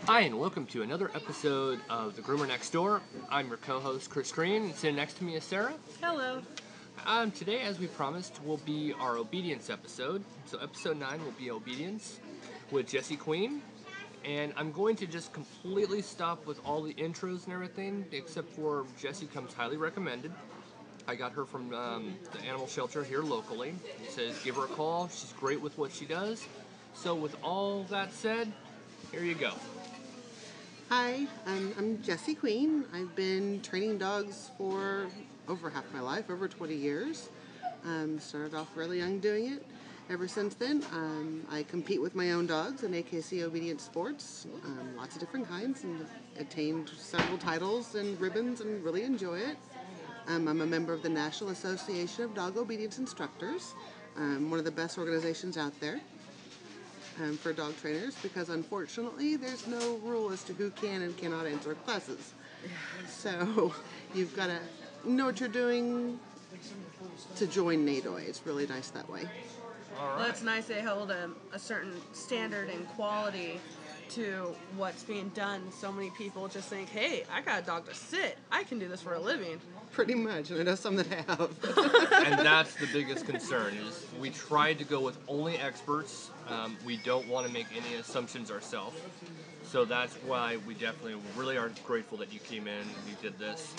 Hi, and welcome to another episode of The Groomer Next Door. I'm your co-host, Chris Green, and sitting next to me is Sarah. Hello. Today, as we promised, will be our obedience episode. So episode 9 will be obedience with Jessie Queen. And I'm going to just completely stop with all the intros and everything, except for Jessie comes highly recommended. I got her from the animal shelter here locally. It says give her a call. She's great with what she does. So with all that said, here you go. Hi, I'm Jessie Queen. I've been training dogs for over half my life, over 20 years. Started off really young doing it. Ever since then, I compete with my own dogs in AKC Obedience Sports, lots of different kinds, and attained several titles and ribbons and really enjoy it. I'm a member of the National Association of Dog Obedience Instructors, one of the best organizations out there. For dog trainers, because unfortunately there's no rule as to who can and cannot enter classes. So you've got to know what you're doing to join NADOI. It's really nice that way. All right. Well, it's nice they hold a certain standard and quality to what's being done. So many people just think, hey, I got a dog to sit. I can do this for a living. Pretty much, and I know some that have. And that's the biggest concern, is we try to go with only experts. We don't want to make any assumptions ourselves. So that's why we definitely really are grateful that you came in and you did this.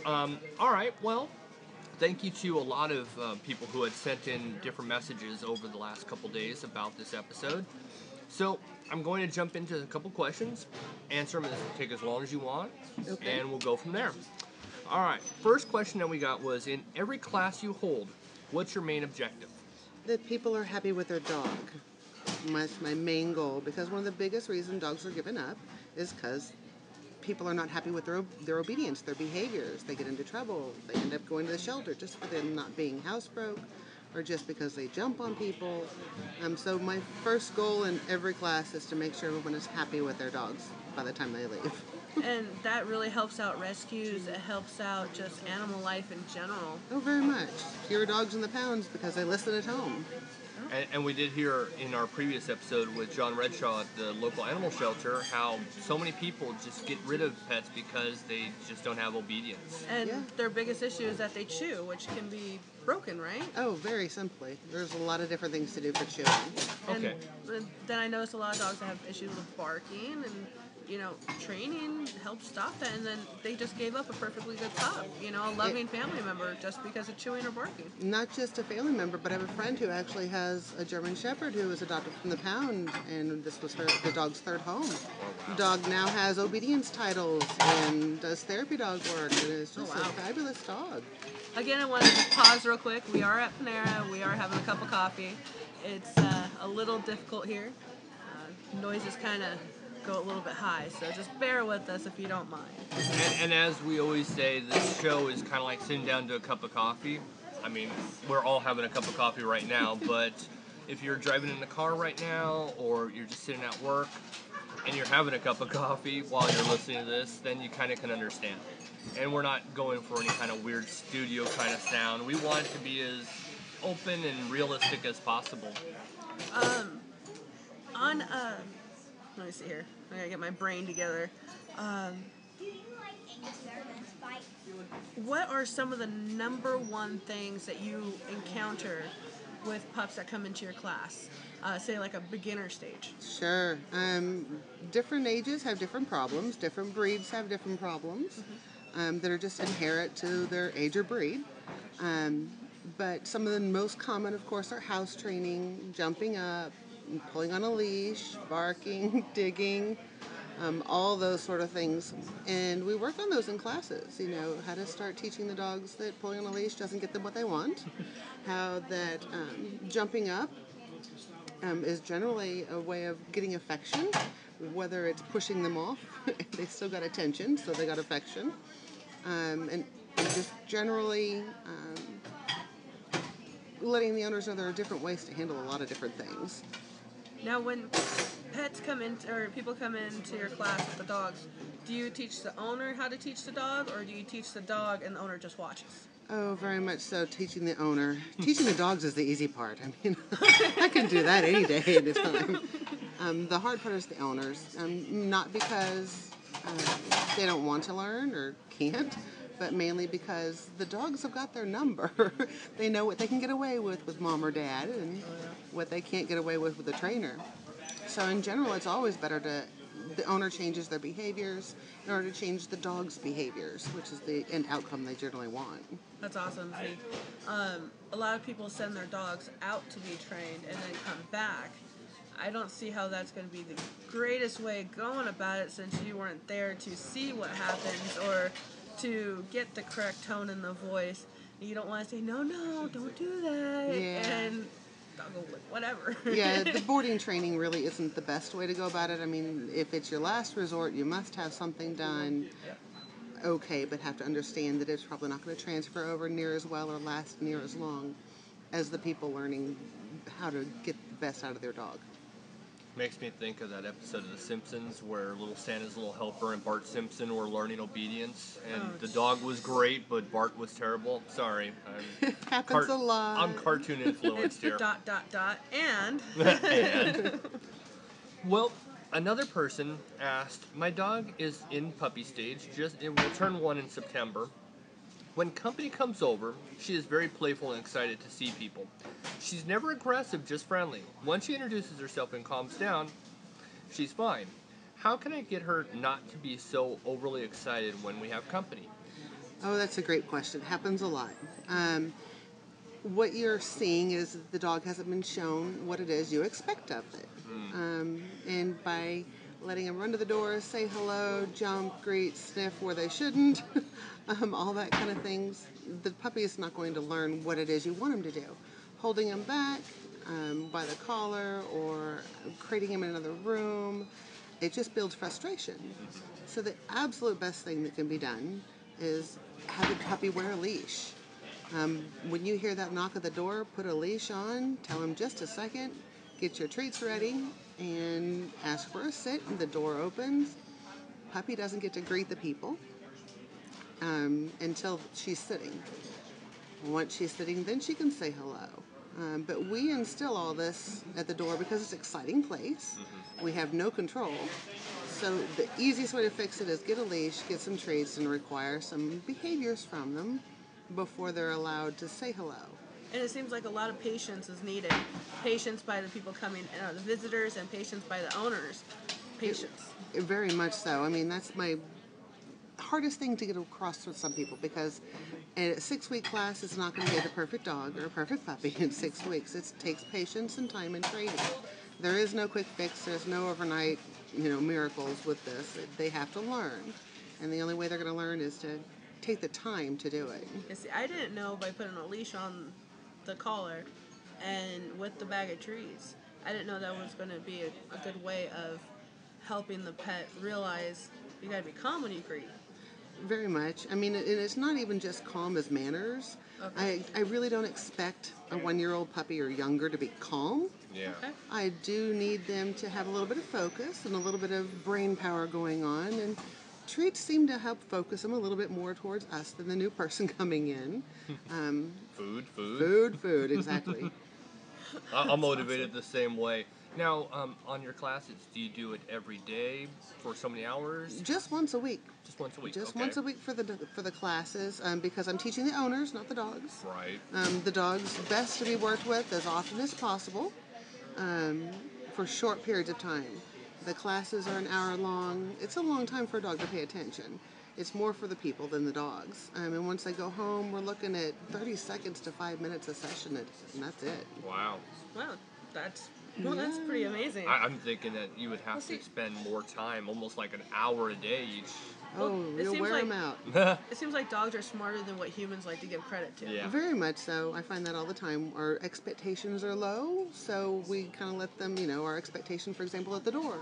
All right, well, thank you to a lot of people who had sent in different messages over the last couple days about this episode. So I'm going to jump into a couple questions, answer them, take as long as you want, Okay. and we'll go from there. All right, first question that we got was, in every class you hold, what's your main objective? That people are happy with their dog. That's my main goal, because one of the biggest reasons dogs are given up is because people are not happy with their obedience, their behaviors. They get into trouble. They end up going to the shelter just for them not being housebroke, or just because they jump on people. So my first goal in every class is to make sure everyone is happy with their dogs by the time they leave. And that really helps out rescues. It helps out just animal life in general. Oh, very much. Fewer dogs in the pounds because they listen at home. And we did hear in our previous episode with John Redshaw at the local animal shelter how so many people just get rid of pets because they just don't have obedience. And Yeah. their biggest issue is that they chew, which can be broken, right? Oh, very simply. There's a lot of different things to do for chewing. Okay. And then I noticed a lot of dogs that have issues with barking, and training helps stop that, and then they just gave up a perfectly good pup, a loving family member just because of chewing or barking. Not just a family member, but I have a friend who actually has a German Shepherd who was adopted from the pound, and this was the dog's third home. The dog now has obedience titles and does therapy dog work, and is just a fabulous dog. Again, I wanted to pause real quick. We are at Panera. We are having a cup of coffee. It's a little difficult here. Noises kind of go a little bit high, so just bear with us if you don't mind. And as we always say, this show is kind of like sitting down to a cup of coffee. I mean, we're all having a cup of coffee right now, but if you're driving in the car right now, or you're just sitting at work and you're having a cup of coffee while you're listening to this, then you kind of can understand. And we're not going for any kind of weird studio kind of sound. We want it to be as open and realistic as possible. Let me see here. I gotta get my brain together. What are some of the number one things that you encounter with pups that come into your class? Say like a beginner stage. Sure. Different ages have different problems. Different breeds have different problems that are just inherent to their age or breed. But some of the most common, of course, are house training, jumping up, pulling on a leash, barking, digging, all those sort of things. And we work on those in classes, how to start teaching the dogs that pulling on a leash doesn't get them what they want, how that jumping up is generally a way of getting affection, whether it's pushing them off, they still got attention, so they got affection, and just generally letting the owners know there are different ways to handle a lot of different things. Now, when pets come in, or people come into your class with the dogs, do you teach the owner how to teach the dog, or do you teach the dog and the owner just watches? Oh, very much so. Teaching the owner. Teaching the dogs is the easy part. I mean, I can do that any day at a time. The hard part is the owners, not because they don't want to learn or can't, but mainly because the dogs have got their number. They know what they can get away with mom or dad, and what they can't get away with a trainer. So in general, it's always better to the owner changes their behaviors in order to change the dog's behaviors, which is the end outcome they generally want. That's awesome. See, a lot of people send their dogs out to be trained and then come back. I don't see how that's going to be the greatest way of going about it, since you weren't there to see what happens or to get the correct tone in the voice. You don't want to say, no, don't do that. Yeah. And I'll go with whatever. Yeah, the boarding training really isn't the best way to go about it. I mean, if it's your last resort, you must have something done. Okay, but have to understand that it's probably not going to transfer over near as well or last near as long as the people learning how to get the best out of their dog. Makes me think of that episode of The Simpsons where little Santa's little helper and Bart Simpson were learning obedience, and the dog was great, but Bart was terrible. Sorry, It happens a lot. I'm cartoon influenced here. And And well, another person asked, my dog is in puppy stage. It will turn 1 in September. When company comes over, she is very playful and excited to see people. She's never aggressive, just friendly. Once she introduces herself and calms down, she's fine. How can I get her not to be so overly excited when we have company? Oh, that's a great question. It happens a lot. What you're seeing is that the dog hasn't been shown what it is you expect of it. And by letting him run to the door, say hello, jump, greet, sniff where they shouldn't, all that kind of things, the puppy is not going to learn what it is you want him to do. Holding him back by the collar or crating him in another room, it just builds frustration. So the absolute best thing that can be done is have the puppy wear a leash. When you hear that knock at the door, put a leash on, tell him just a second, get your treats ready, and ask for a sit. The door opens. Puppy doesn't get to greet the people until she's sitting. Once she's sitting, then she can say hello. But we instill all this at the door because it's an exciting place. We have no control. So the easiest way to fix it is get a leash, get some treats, and require some behaviors from them before they're allowed to say hello. And it seems like a lot of patience is needed. Patience by the people coming, the visitors, and patience by the owners. Patience. Very much so. I mean, that's my hardest thing to get across with some people, because a 6-week class is not going to get a perfect dog or a perfect puppy in 6 weeks. It takes patience and time and training. There is no quick fix. There's no overnight, miracles with this. They have to learn, and the only way they're going to learn is to take the time to do it. You see, I didn't know by putting a leash on the collar and with the bag of treats, I didn't know that was going to be a good way of helping the pet realize you got to be calm when you greet. Very much. I mean, it's not even just calm as manners. Okay. I really don't expect a 1-year-old puppy or younger to be calm. Yeah. Okay. I do need them to have a little bit of focus and a little bit of brain power going on, and treats seem to help focus them a little bit more towards us than the new person coming in. Food, exactly. I'm motivated the same way. Now, on your classes, do you do it every day for so many hours? Just once a week. Just once a week. Just okay. once a week for the classes, because I'm teaching the owners, not the dogs. Right. The dog's best to be worked with as often as possible, for short periods of time. The classes are an hour long. It's a long time for a dog to pay attention. It's more for the people than the dogs. And once they go home, we're looking at 30 seconds to 5 minutes a session, and that's it. Wow. Wow, that's pretty amazing. I'm thinking that you would have to spend more time, almost like an hour a day each. Oh, it you'll seems wear like- them out. It seems like dogs are smarter than what humans like to give credit to. Yeah. Very much so. I find that all the time. Our expectations are low, so we kind of let them, our expectation, for example, at the door.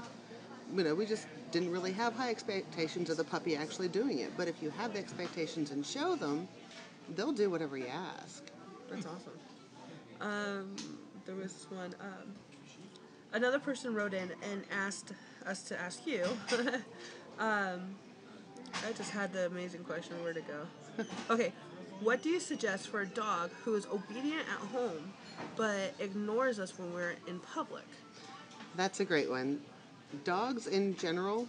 We just didn't really have high expectations of the puppy actually doing it. But if you have the expectations and show them, they'll do whatever you ask. That's awesome. There was this one. Another person wrote in and asked us to ask you. I just had the amazing question, where to go. Okay, what do you suggest for a dog who is obedient at home but ignores us when we're in public? That's a great one. Dogs in general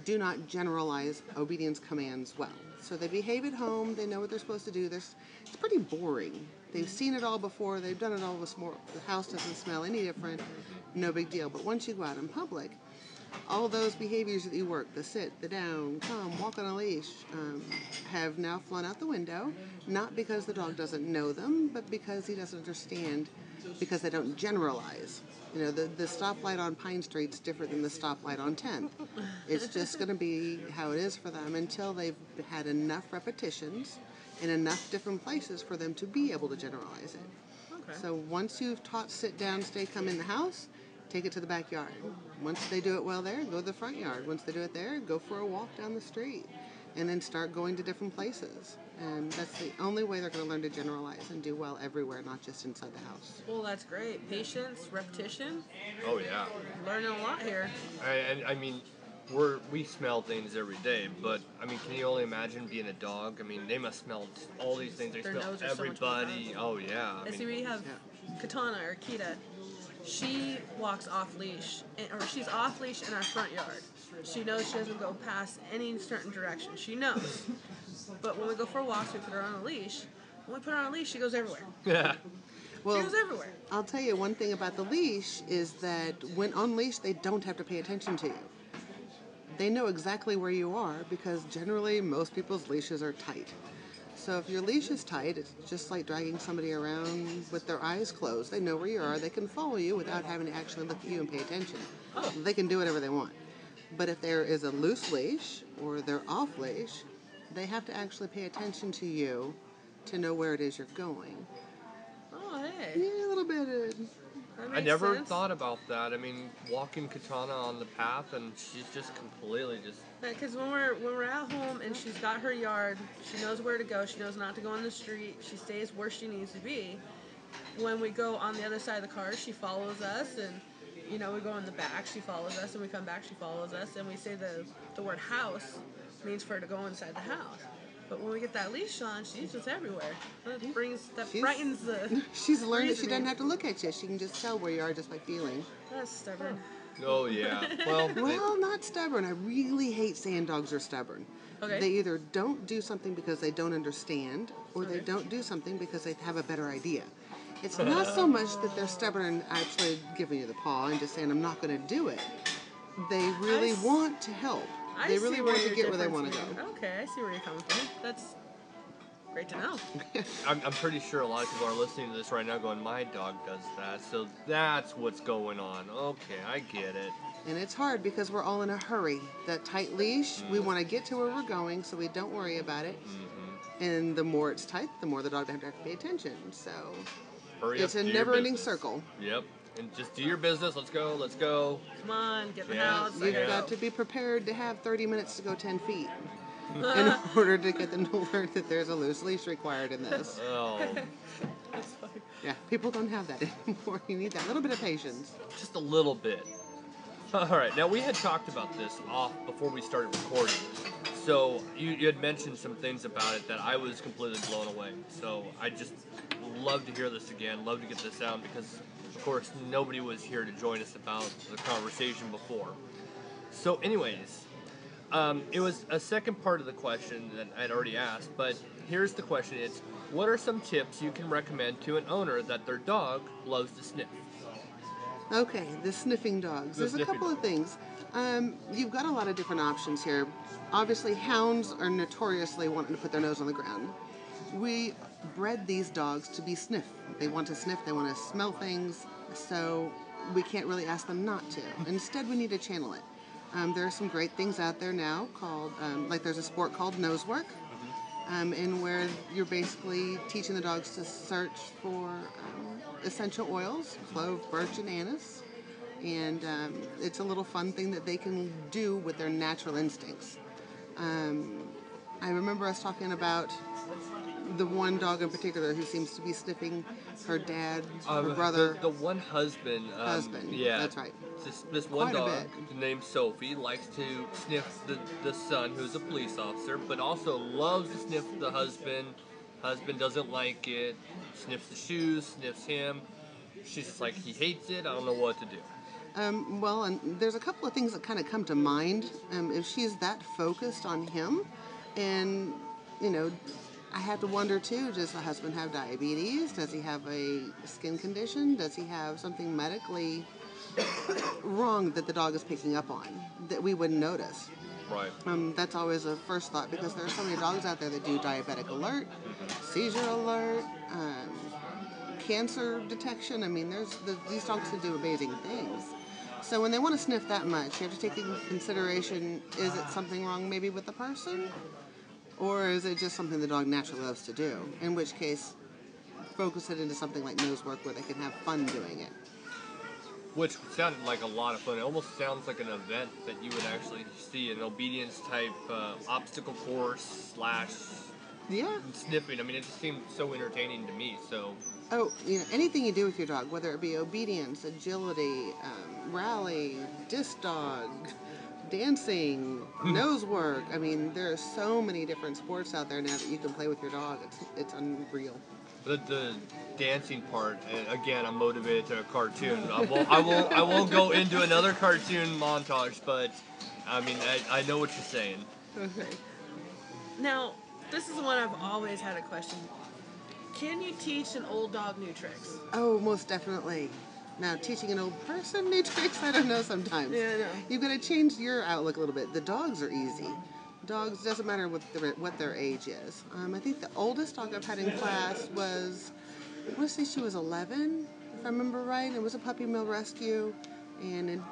do not generalize obedience commands well. So they behave at home, they know what they're supposed to do. It's pretty boring. They've seen it all before, they've done it all before. The house doesn't smell any different, no big deal. But once you go out in public, all those behaviors that you work, the sit, the down, come, walk on a leash, have now flown out the window, not because the dog doesn't know them, but because he doesn't understand, because they don't generalize. You know, the stoplight on Pine Street's different than the stoplight on 10th. It's just going to be how it is for them until they've had enough repetitions in enough different places for them to be able to generalize it. Okay. So once you've taught sit down, stay, come in the house, take it to the backyard. Once they do it well there, go to the front yard. Once they do it there, go for a walk down the street. And then start going to different places. And that's the only way they're going to learn to generalize and do well everywhere, not just inside the house. Well, that's great. Patience, repetition. Oh yeah. Learning a lot here. I mean, we smell things every day, but I mean, can you only imagine being a dog? I mean, they must smell all these things. They Their smell nose are so much more everybody. Oh yeah. I And see, mean, we have Katana or Kita. She walks off leash, or she's off leash in our front yard. She knows she doesn't go past any certain direction. She knows. But when we go for walks, we put her on a leash. When we put her on a leash, she goes everywhere. yeah. Well, She goes everywhere. I'll tell you one thing about the leash is that when on leash, they don't have to pay attention to you. They know exactly where you are because generally most people's leashes are tight. So if your leash is tight, it's just like dragging somebody around with their eyes closed. They know where you are. They can follow you without having to actually look at you and pay attention. They can do whatever they want. But if there is a loose leash or they're off leash, they have to actually pay attention to you to know where it is you're going. Oh, hey. Yeah, a little bit. That I makes never sense. thought about that. I mean, walking Katana on the path, and she's just completely just. Because when we're at home and she's got her yard, she knows where to go. She knows not to go on the street. She stays where she needs to be. When we go on the other side of the car, she follows us, and we go in the back. She follows us, and we come back. She follows us, and we say the word house means for her to go inside the house. But when we get that leash on, she's just everywhere. That brightens the. She's learned that she reasoning. doesn't have to look at you. She can just tell where you are just by feeling. That's stubborn. Oh yeah. Well. Well, not stubborn. I really hate saying dogs are stubborn. Okay. They either don't do something because they don't understand, or they Okay. don't do something because they have a better idea. It's not so much that they're stubborn and actually giving you the paw and just saying, I'm not going to do it. They really want to help. They really want to get where they want to go. Okay, I see where you're coming from. That's great to know. I'm pretty sure a lot of people are listening to this right now going, my dog does that, so that's what's going on. Okay, I get it. And it's hard because we're all in a hurry. That tight leash, we want to get to where we're going so we don't worry about it. And the more it's tight, the more the dog doesn't have to pay attention. So Hurry it's up, a do your never-ending business. circle. Yep. And just do your business. Let's go. Let's go. Come on, get in the Yeah. house. You've Yeah. got to be prepared to have 30 minutes to go 10 feet in order to get them to learn that there's a loose leash required in this. Oh, That's funny. Yeah, people don't have that anymore. You need that little bit of patience. just a little bit. All right. Now we had talked about this off before we started recording. So you had mentioned some things about it that I was completely blown away. So I just love to hear this again. Love to get this out because, of course, nobody was here to join us about the conversation before. So, anyways, it was a second part of the question that I'd already asked, but here's the question: it's what are some tips you can recommend to an owner that their dog loves to sniff? Okay, the sniffing dogs. The There's a sniffing couple of things. You've got a lot of different options here. Obviously, hounds are notoriously wanting to put their nose on the ground. We bred these dogs to be sniff. They want to sniff, they want to smell things, so we can't really ask them not to. Instead, we need to channel it. There are some great things out there now called, like there's a sport called nose work, in where you're basically teaching the dogs to search for essential oils, clove, birch, and anise. And it's a little fun thing that they can do with their natural instincts. I remember us talking about the one dog in particular who seems to be sniffing her dad, her brother. The one husband. Husband, Yeah. that's right. This one Quite a dog named Sophie likes to sniff the son, who's a police officer, but also loves to sniff the husband. Husband doesn't like it. Sniffs the shoes, sniffs him. She's just like, he hates it. I don't know what to do. Well, and there's a couple of things that kind of come to mind. If she's that focused on him, and, you know, I have to wonder too, does the husband have diabetes? Does he have a skin condition? Does he have something medically wrong that the dog is picking up on that we wouldn't notice? Right. That's always a first thought, because there are so many dogs out there that do diabetic alert, seizure alert, cancer detection. I mean, these dogs can do amazing things. So when they want to sniff that much, you have to take into consideration, is it something wrong maybe with the person? Or is it just something the dog naturally loves to do? In which case, focus it into something like nose work where they can have fun doing it. Which sounded like a lot of fun. It almost sounds like an event that you would actually see, an obedience type obstacle course / Yeah. sniffing. I mean, it just seemed so entertaining to me. So Oh, anything you do with your dog, whether it be obedience, agility, rally, disc dog, dancing, nose work. I mean, there are so many different sports out there now that you can play with your dog. It's unreal. the dancing part, again, I'm motivated to a cartoon. I won't go into another cartoon montage, but I mean, I know what you're saying. Okay. Now, this is one I've always had a question. Can you teach an old dog new tricks? Oh, most definitely. Now, teaching an old person new tricks, I don't know sometimes. Yeah, I know. You've got to change your outlook a little bit. The dogs are easy. Dogs, doesn't matter what their age is. I think the oldest dog I've had in class was, I want to say she was 11, if I remember right. It was a puppy mill rescue. And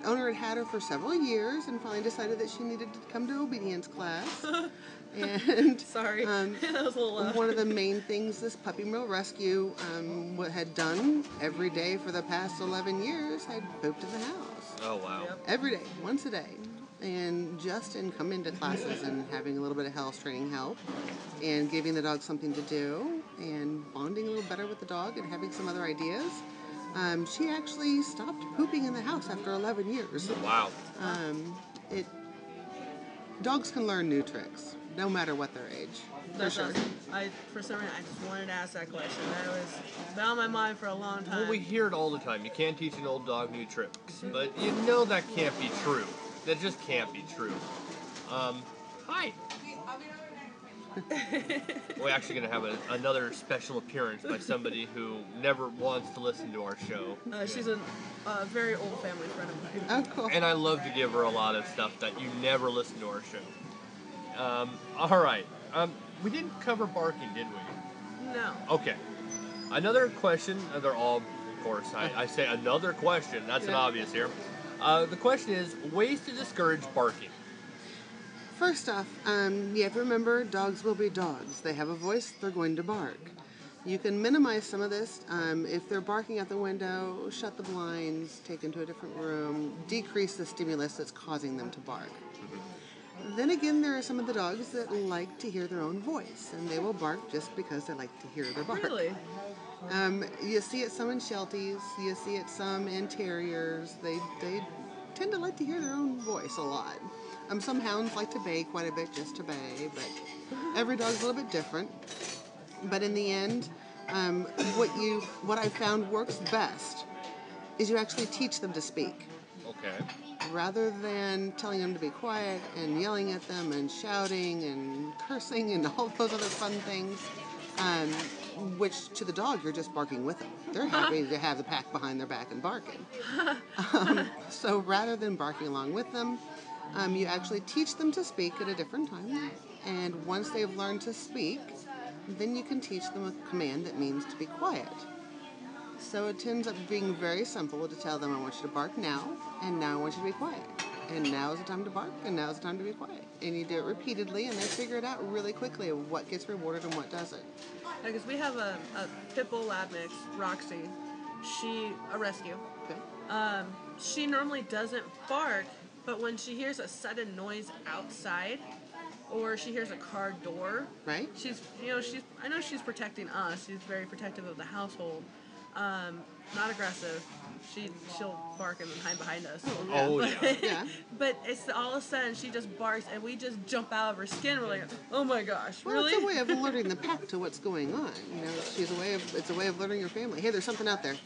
owner had had her for several years and finally decided that she needed to come to obedience class. And Sorry, that was a little loud. one of the main things this puppy mill rescue had done every day for the past 11 years had pooped in the house. Oh wow. Yep. Every day, once a day. And Justin coming to classes and having a little bit of house training help and giving the dog something to do and bonding a little better with the dog and having some other ideas. She actually stopped pooping in the house after 11 years. Wow. Dogs can learn new tricks, no matter what their age. For sure. For some reason, I just wanted to ask that question. That was been on my mind for a long time. Well, we hear it all the time. You can't teach an old dog new tricks, but you know that can't be true. That just can't be true. Hi. We're actually going to have another special appearance by somebody who never wants to listen to our show. She's a very old family friend of mine. Oh, cool. And I love to give her a lot of stuff that you never listen to our show. All right. We didn't cover barking, did we? No. Okay. Another question. They're all, of course, I say another question. That's an obvious here. The question is, ways to discourage barking. First off, you have to remember, dogs will be dogs. They have a voice, they're going to bark. You can minimize some of this. If they're barking out the window, shut the blinds, take them to a different room, decrease the stimulus that's causing them to bark. Then again, there are some of the dogs that like to hear their own voice, and they will bark just because they like to hear their bark. Really? You see it some in Shelties, you see it some in Terriers. They tend to like to hear their own voice a lot. Some hounds like to bay quite a bit just to bay, but every dog's a little bit different. But in the end, what I found works best is you actually teach them to speak. Okay. Rather than telling them to be quiet and yelling at them and shouting and cursing and all those other fun things, which to the dog you're just barking with them. They're happy to have the pack behind their back and barking. So rather than barking along with them, you actually teach them to speak at a different time. And once they've learned to speak, then you can teach them a command that means to be quiet. So it ends up being very simple to tell them, I want you to bark now, and now I want you to be quiet. And now is the time to bark, and now is the time to be quiet. And you do it repeatedly, and they figure it out really quickly of what gets rewarded and what doesn't. Because we have a pit bull lab mix, Roxy. A rescue. Okay. She normally doesn't bark, but when she hears a sudden noise outside, or she hears a car door, Right? I know she's protecting us. She's very protective of the household. Not aggressive. She'll bark and then hide behind us. Oh, yeah. Yeah. But it's all of a sudden she just barks and we just jump out of her skin. We're like, oh my gosh, Well, really? it's a way of alerting the pack to what's going on. It's a way of alerting your family. Hey, there's something out there.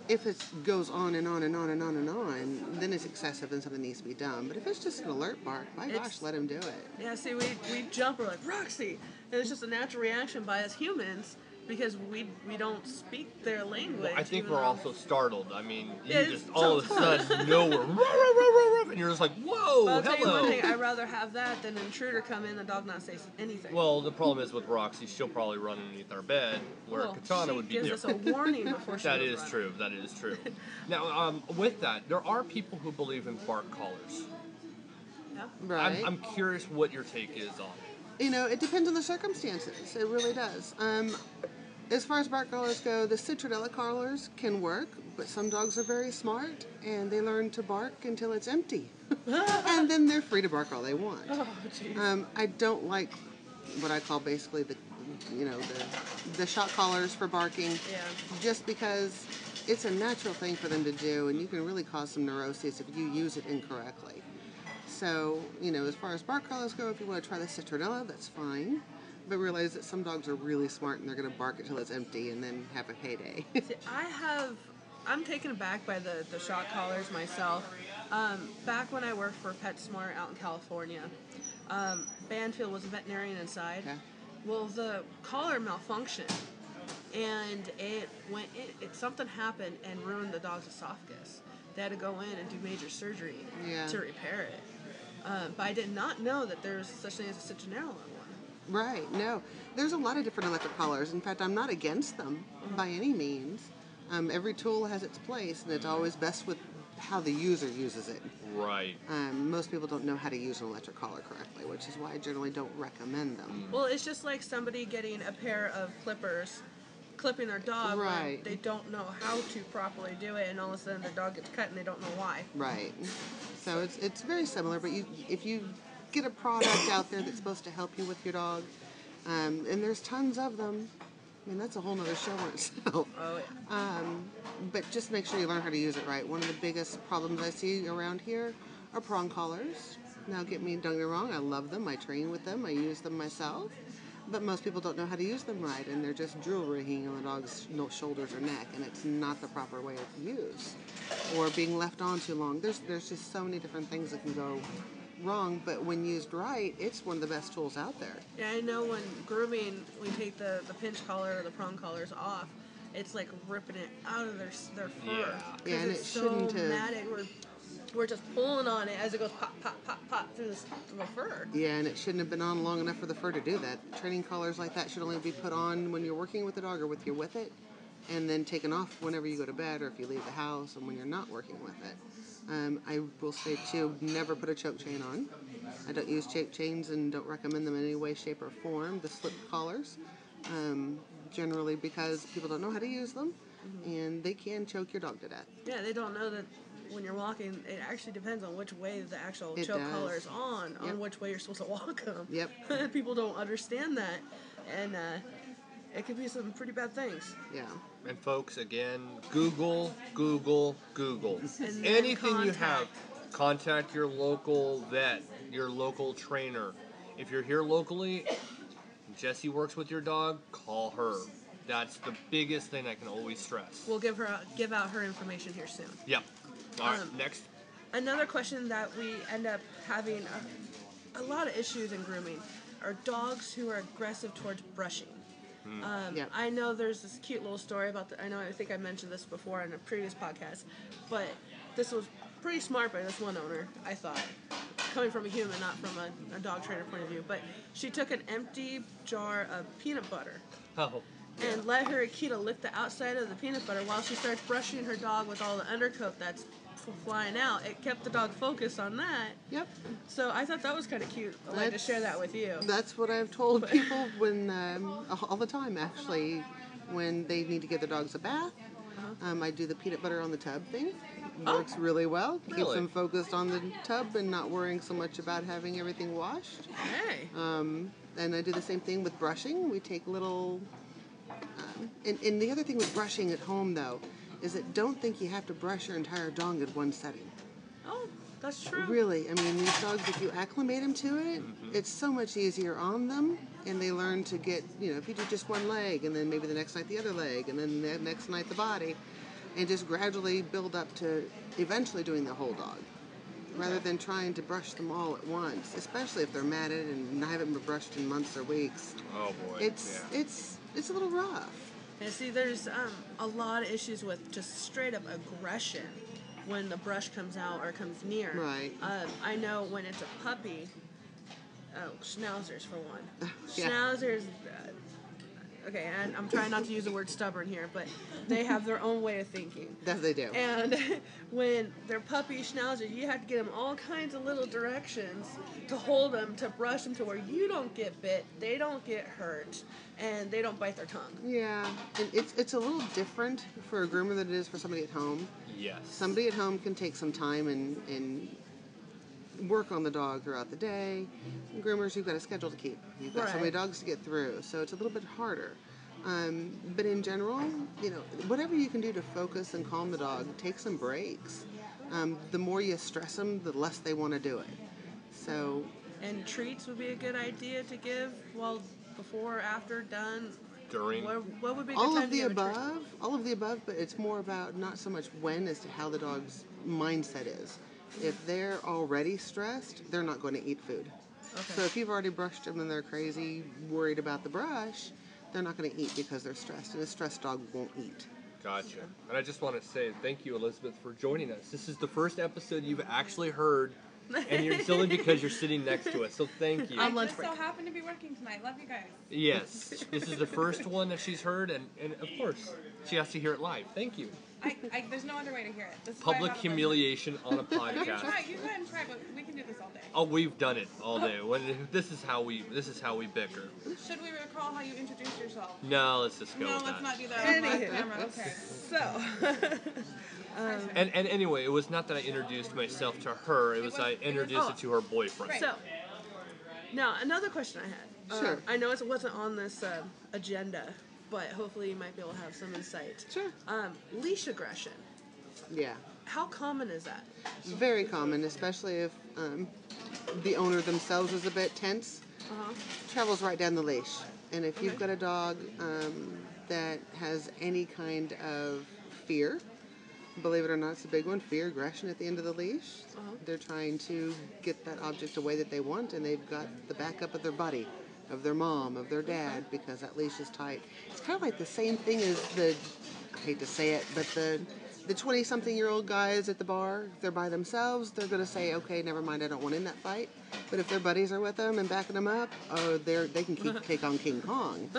if it goes on and on and on and on and on, then it's excessive and something needs to be done. But if it's just an alert bark, gosh, let him do it. Yeah, see, we jump, we're like, Roxy! And it's just a natural reaction by us humans because we don't speak their language. Well, I think we're also startled. I mean, you Yeah, just all of a sudden know we're and you're just like, whoa, but I'll tell you one hello. thing, I'd rather have that than an intruder come in and the dog not say anything. Well, the problem is with Roxy, she'll probably run underneath our bed, where Katana would be she different. gives us a warning before she That goes is running. true. That is true. Now, with that, there are people who believe in bark collars. Yeah. Right. I'm curious what your take is on it. You know, it depends on the circumstances. It really does. As far as bark collars go, the citronella collars can work, but some dogs are very smart and they learn to bark until it's empty. And then they're free to bark all they want. Oh, jeez. I don't like what I call basically the shock collars for barking. Yeah. Just because it's a natural thing for them to do, and you can really cause some neuroses if you use it incorrectly. So, you know, as far as bark collars go, if you want to try the citronella, that's fine. But realize that some dogs are really smart and they're going to bark until it's empty and then have a payday. See, I'm taken aback by the shock collars myself. Back when I worked for PetSmart out in California, Banfield was a veterinarian inside. Okay. Well, the collar malfunctioned, and something happened and ruined the dog's esophagus. They had to go in and do major surgery to repair it. But I did not know that there's such thing as a citronella one. Right, no. There's a lot of different electric collars. In fact, I'm not against them by any means. Every tool has its place, and it's always best with how the user uses it. Right. Most people don't know how to use an electric collar correctly, which is why I generally don't recommend them. Well, it's just like somebody getting a pair of clippers, clipping their dog Right. when they don't know how to properly do it, and all of a sudden their dog gets cut and they don't know why. Right. So it's very similar, but if you get a product out there that's supposed to help you with your dog, and there's tons of them. I mean, that's a whole nother show in itself. Oh, yeah. But just make sure you learn how to use it right. One of the biggest problems I see around here are prong collars. Now, don't get me wrong, I love them. I train with them. I use them myself. But most people don't know how to use them right, and they're just jewelry hanging on the dog's shoulders or neck, and it's not the proper way of use. Or being left on too long. There's just so many different things that can go wrong, but when used right, it's one of the best tools out there. Yeah, I know when grooming, we take the pinch collar or the prong collars off, it's like ripping it out of their fur. Yeah, and it's it so shouldn't have. matted. We're just pulling on it as it goes pop, pop, pop, pop through the fur. Yeah, and it shouldn't have been on long enough for the fur to do that. Training collars like that should only be put on when you're working with the dog or with it, and then taken off whenever you go to bed or if you leave the house and when you're not working with it. I will say, too, never put a choke chain on. I don't use choke chains and don't recommend them in any way, shape, or form. The slip collars, generally because people don't know how to use them, and they can choke your dog to death. Yeah, they don't know that when you're walking, it actually depends on which way the actual It choke does. collar is on which way you're supposed to walk them. Yep. People don't understand that, and it could be some pretty bad things. Yeah. And folks, again, Google. And Anything you contact. have, contact your local vet, your local trainer. If you're here locally, Jessie works with your dog, call her. That's the biggest thing I can always stress. We'll give out her information here soon. Yep. All right, next. Another question that we end up having a lot of issues in grooming are dogs who are aggressive towards brushing. Yep. I know there's this cute little story about I think I mentioned this before in a previous podcast, but this was pretty smart by this one owner, I thought. Coming from a human, not from a dog trainer point of view. But she took an empty jar of peanut butter Oh. and let her Akita lick the outside of the peanut butter while she starts brushing her dog with all the undercoat that's flying out. It kept the dog focused on that. Yep. So I thought that was kind of cute. I'd like to share that with you. That's what I've told people when all the time, actually, when they need to give their dogs a bath. I do the peanut butter on the tub thing. Works really well. Keeps Really? them focused on the tub and not worrying so much about having everything washed. Hey. And I do the same thing with brushing. We take little... and the other thing with brushing at home, though, is that don't think you have to brush your entire dog in one setting. Oh, that's true. Really, I mean, these dogs, if you acclimate them to it, it's so much easier on them, and they learn to get, if you do just one leg, and then maybe the next night the other leg, and then the next night the body, and just gradually build up to eventually doing the whole dog, rather than trying to brush them all at once, especially if they're matted and haven't been brushed in months or weeks. Oh boy. It's a little rough. And see, there's a lot of issues with just straight up aggression when the brush comes out or comes near. Right. I know when it's a puppy, schnauzers for one. Yeah. Schnauzers, okay, and I'm trying not to use the word stubborn here, but they have their own way of thinking. That they do. And when they're puppy schnauzers, you have to get them all kinds of little directions to hold them, to brush them to where you don't get bit, they don't get hurt, and they don't bite their tongue. Yeah, and it's a little different for a groomer than it is for somebody at home. Yes. Somebody at home can take some time and work on the dog throughout the day. Groomers, you've got a schedule to keep. You've got so many Right. dogs to get through, so it's a little bit harder. But in general, whatever you can do to focus and calm the dog, take some breaks. The more you stress them, the less they want to do it. So, And treats would be a good idea to give, well, before, after, done. During. What would be a good all time of to the give a treat? above, but it's more about not so much when as to how the dog's mindset is. If they're already stressed, they're not going to eat food. Okay. So if you've already brushed them and they're crazy, worried about the brush, they're not going to eat because they're stressed, and a stressed dog won't eat. Gotcha. And I just want to say thank you, Elizabeth, for joining us. This is the first episode you've actually heard, and it's only because you're sitting next to us. So thank you. I'm I lunch just break. so happen to be working tonight. Love you guys. Yes, this is the first one that she's heard, and of course, she has to hear it live. Thank you. There's no other way to hear it. This is why I Public haven't listened. humiliation on a You try, podcast. you go ahead and try, but we can do this all day. Oh, we've done it all day. This is how we bicker. Should we recall how you introduced yourself? No, let's just go No, with let's that. not do that on live Anywho. camera. Okay. So, And anyway, it was not that I introduced myself to her. It was I introduced it to her boyfriend. Right. so now another question I had. Sure. I know it wasn't on this agenda, but hopefully you might be able to have some insight. Sure. Leash aggression. Yeah. How common is that? Very common, especially if the owner themselves is a bit tense. Travels right down the leash. And if you've got a dog that has any kind of fear, believe it or not, it's a big one, fear, aggression at the end of the leash. They're trying to get that object away that they want, and they've got the backup of their buddy, of their mom, of their dad, because that leash is tight. It's kind of like the same thing as I hate to say it, but the 20-something-year-old guys at the bar, if they're by themselves, they're going to say, okay, never mind, I don't want in that fight. But if their buddies are with them and backing them up, they can take on King Kong.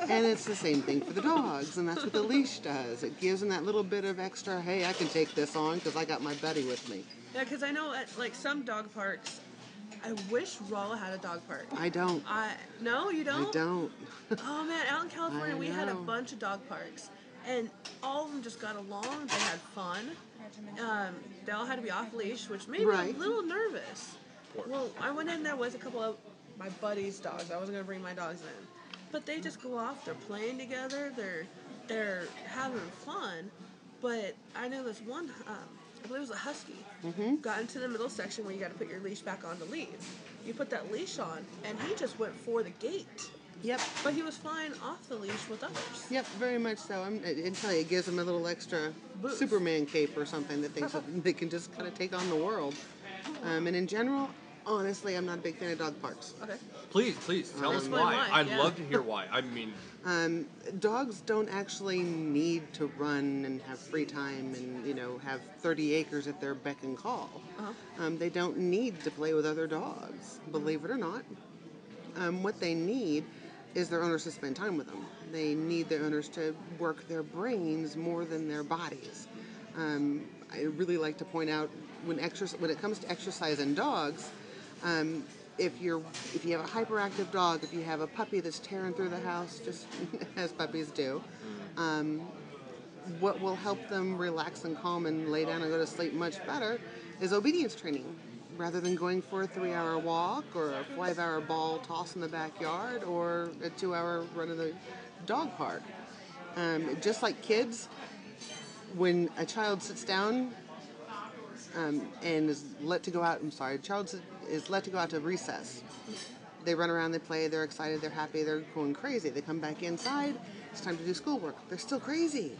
And it's the same thing for the dogs, and that's what the leash does. It gives them that little bit of extra, hey, I can take this on because I got my buddy with me. Yeah, because I know at like some dog parks, I wish Rolla had a dog park. I don't. No, you don't. I don't. Oh man, out in California, I we had a know. bunch of dog parks, and all of them just got along. They had fun. They all had to be off leash, which made me Right. a little nervous. Well, I went in there with a couple of my buddies' dogs. I wasn't gonna bring my dogs in, but they just go off. They're playing together. They're having fun. But I know this one. I believe it was a husky. Got into the middle section where you got to put your leash back on to leave. You put that leash on, and he just went for the gate. Yep. But he was flying off the leash with others. Yep, very much so. I tell you, it gives them a little extra Boost. Superman cape or something that thinks that they can just kind of take on the world. And in general, honestly, I'm not a big fan of dog parks. Okay. Please tell us Explain why. why, I'd yeah. love to hear why. I mean, Dogs don't actually need to run and have free time and, have 30 acres at their beck and call. They don't need to play with other dogs, believe it or not. What they need is their owners to spend time with them. They need their owners to work their brains more than their bodies. I really like to point out when it comes to exercise in dogs, if you have a hyperactive dog, if you have a puppy that's tearing through the house, just as puppies do, what will help them relax and calm and lay down and go to sleep much better is obedience training. Rather than going for a 3-hour walk or a 5-hour ball toss in the backyard or a 2-hour run in the dog park. Just like kids, when a child sits down and is let to go out, a child is let to go out to recess. They run around, they play, they're excited, they're happy, they're going crazy. They come back inside, it's time to do schoolwork. They're still crazy.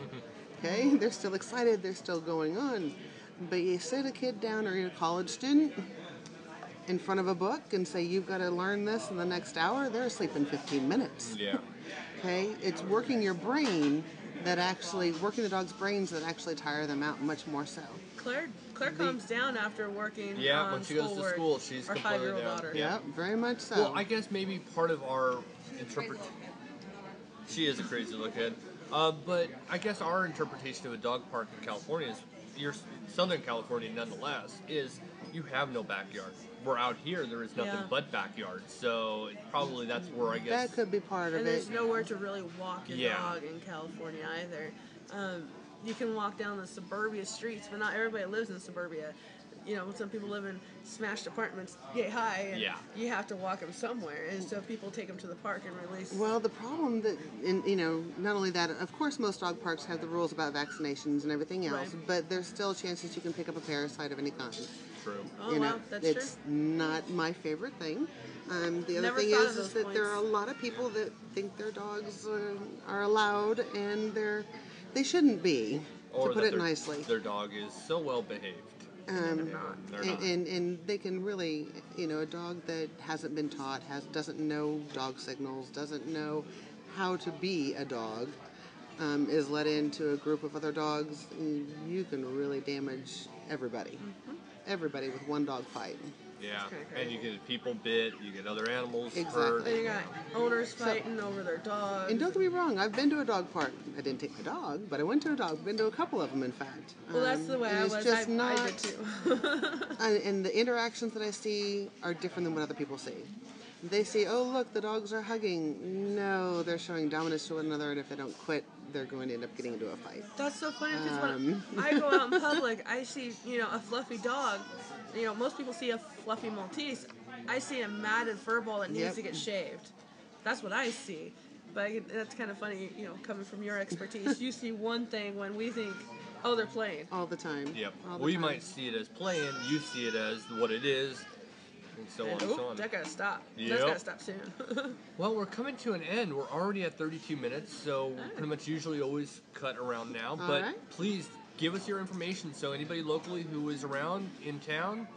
Okay, they're still excited, they're still going on. But you sit a kid down or a college student in front of a book and say, you've got to learn this in the next hour, they're asleep in 15 minutes. Yeah. Okay, it's working your brain working the dog's brains that actually tire them out much more so. Claire calms down after working. Yeah, on when she goes to schoolwork. school, she's Our completely 5-year-old down. daughter. Yeah, very much so. Well, I guess maybe part of our she is a crazy little kid. But I guess our interpretation of a dog park in California is, your Southern California nonetheless, is you have no backyard. We're out here, there is nothing Yeah. but backyard. So probably that's where I guess. That could be part of And it. there's nowhere to really walk your Yeah. dog in California either. You can walk down the suburbia streets, but not everybody lives in suburbia. You know, some people live in smashed apartments, yay high, and Yeah. you have to walk them somewhere. And so people take them to the park and release. Well, the problem not only that, of course, most dog parks have the rules about vaccinations and everything else, Right. but there's still chances you can pick up a parasite of any kind. True. Oh, wow, that's it's true. not my favorite thing. The other Never thing thought of is those that there are a points. lot of people that think their dogs are allowed, and they shouldn't be, Or to put that it their, nicely. their dog is so well behaved. They're not. And they can really, a dog that hasn't been taught, doesn't know dog signals, doesn't know how to be a dog, is let into a group of other dogs, you can really damage everybody. Everybody with one dog fight. Yeah. kinda And you get people bit, you get other animals Exactly. hurt. Then you got owners fighting over their dogs. And don't get me wrong, I've been to a dog park. I didn't take my dog, but I went to a dog. Been to a couple of them, in fact. Well, that's the way and I it's was. just I did too. and the interactions that I see are different than what other people see. They see, oh look, the dogs are hugging. No, they're showing dominance to one another, and if they don't quit, they're going to end up getting into a fight. That's so funny because when I go out in public, I see, a fluffy dog. Most people see a fluffy Maltese. I see a matted fur ball that needs Yep. to get shaved. That's what I see. But that's kind of funny, coming from your expertise. You see one thing when we think, oh, they're playing. All the time. Yep. All the We time. might see it as playing, you see it as what it is, and so on and so on. That gotta stop. Yep. That's gotta stop soon. Well, we're coming to an end. We're already at 32 minutes, so we pretty much usually always cut around now. All But right. please give us your information so anybody locally who is around in town,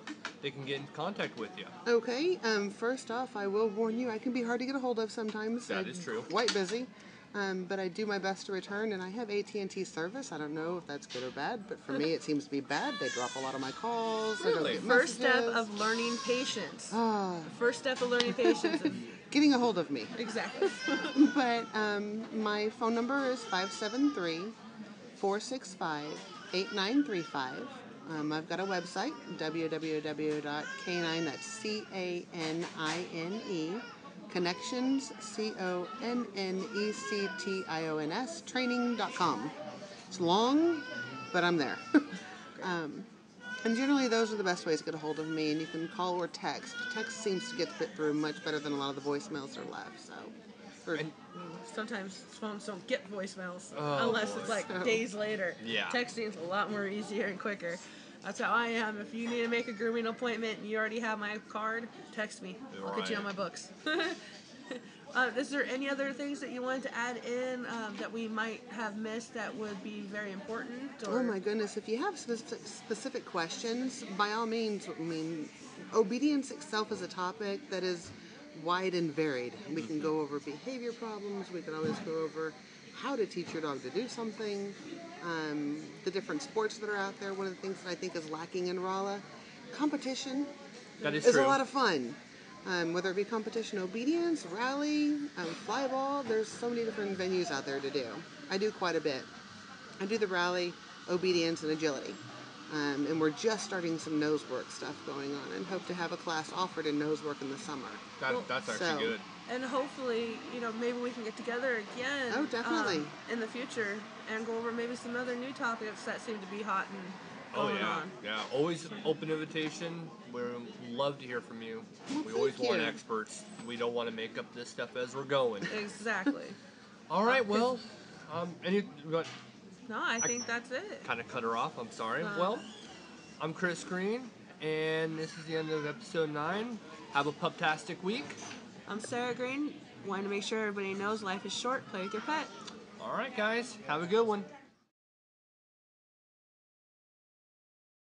they can get in contact with you. Okay, first off, I will warn you, I can be hard to get a hold of sometimes. That I'm is true. Quite busy, but I do my best to return, and I have AT&T service. I don't know if that's good or bad, but for me, it seems to be bad. They drop a lot of my calls. I don't Really? get First step messages. of learning patience. Ah, First step of learning patience. is- getting a hold of me. exactly. But my phone number is 573-465-8935. I've got a website, www.canine, that's CANINE, connections, CONNECTIONS, training.com. It's long, but I'm there. And generally, those are the best ways to get a hold of me, and you can call or text. Text seems to get through much better than a lot of the voicemails that are left, so. And Sometimes phones don't get voicemails Oh, unless boy. it's like So- days later. Yeah. Texting's a lot more easier and quicker. That's how I am. If you need to make a grooming appointment and you already have my card, text me. I'll get you on my Right. books. Is there any other things that you wanted to add in that we might have missed that would be very important? Or? Oh my goodness, if you have specific questions, by all means, obedience itself is a topic that is wide and varied. We can go over behavior problems, we can always go over how to teach your dog to do something, the different sports that are out there. One of the things that I think is lacking in Rolla, competition that is is true. a lot of fun. Whether it be competition obedience, rally, fly ball, there's so many different venues out there to do. I do quite a bit. I do the rally, obedience, and agility. And we're just starting some nose work stuff going on, and hope to have a class offered in nose work in the summer. That's actually So- good. And hopefully, maybe we can get together again. Oh, definitely. In the future and go over maybe some other new topics that seem to be hot and Oh going yeah, on. yeah. Always an open invitation. We love to hear from you. Well, We always thank want you. experts. We don't want to make up this stuff as we're going. Exactly. All right. Well, No, I think that's it. kind of cut her off. I'm sorry. Well, I'm Chris Green, and this is the end of episode 9. Have a pup-tastic week. I'm Sarah Green. Wanting to make sure everybody knows life is short. Play with your pet. All right, guys. Have a good one.